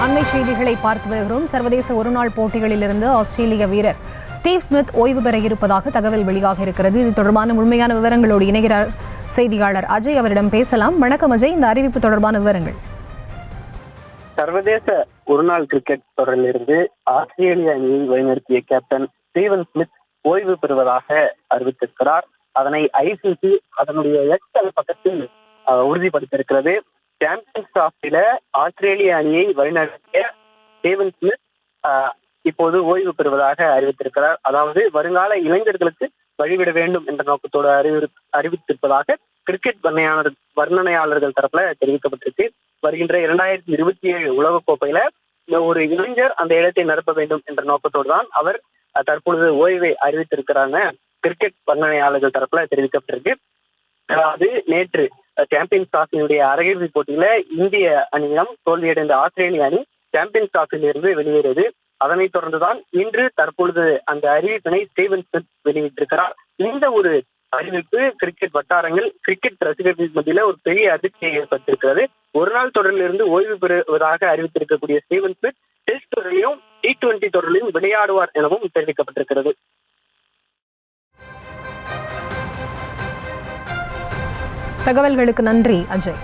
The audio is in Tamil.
அண்மை செய்திகளை பார்த்து வருகிறோம். சர்வதேச ஒருநாள் போட்டிகளிலிருந்து ஆஸ்திரேலிய வீரர் ஸ்டீவ் ஸ்மித் ஓய்வு பெற இருப்பதாக தகவல் வெளியாக இருக்கிறது. இது தொடர்பான முழுமையான விவரங்களோடு இணைகிறார் செய்தியாளர் அஜய். அவரிடம் பேசலாம். வணக்கம் அஜய், இந்த அறிவிப்பு தொடர்பான விவரங்கள். சர்வதேச ஒருநாள் கிரிக்கெட் தொடரிலிருந்து ஆஸ்திரேலிய அணியை வழிநடத்திய கேப்டன் ஸ்டீவன் ஸ்மித் ஓய்வு பெறுவதாக அறிவித்திருக்கிறார். அதனை ஐசிசி அதனுடைய எக்ஸ் பக்கத்தில் உறுதிப்படுத்தியிருக்கிறது. சாம்பியன்ஸ் டிராஃபியில ஆஸ்திரேலிய அணியை வழிநடத்திய ஸ்டீவன் ஸ்மித் இப்போது ஓய்வு பெறுவதாக அறிவித்திருக்கிறார். அதாவது வருங்கால இளைஞர்களுக்கு வழிவிட வேண்டும் என்ற நோக்கத்தோடு அறிவித்திருப்பதாக கிரிக்கெட் வர்ணனையாளர்கள் தரப்புல தெரிவிக்கப்பட்டிருக்கு. வருகின்ற 2027 உலகக்கோப்பையில ஒரு இளைஞர் அந்த இடத்தை நிரப்ப வேண்டும் என்ற நோக்கத்தோடு தான் அவர் தற்பொழுது ஓய்வை அறிவித்திருக்கிறாங்க கிரிக்கெட் வர்ணனையாளர்கள் தரப்புல தெரிவிக்கப்பட்டிருக்கு. அதாவது நேற்று சாம்பியன்ஸ் டிராஃபியினுடைய அரையிறுதி போட்டியில இந்திய அணியிடம் தோல்வியடைந்த ஆஸ்திரேலிய அணி சாம்பியன்ஸ் டிராஃபியில் இருந்து வெளியேறியது. அதனைத் தொடர்ந்துதான் இன்று தற்பொழுது அந்த அறிவிப்பினை ஸ்டீவன் ஸ்மித் வெளியிட்டிருக்கிறார். இந்த ஒரு அறிவிப்பு கிரிக்கெட் வட்டாரங்கள், கிரிக்கெட் ரசிகர்கள் மத்தியில ஒரு பெரிய அதிர்ச்சியை ஏற்படுத்தியிருக்கிறது. ஒரு நாள் தொடரிலிருந்து ஓய்வு பெறுவதாக அறிவித்திருக்கக்கூடிய ஸ்டீவன் ஸ்மித் டெஸ்ட் தொடரிலும் T20 தொடரிலும் விளையாடுவார் எனவும் தெரிவிக்கப்பட்டிருக்கிறது. தகவல்களுக்கு நன்றி அஜய்.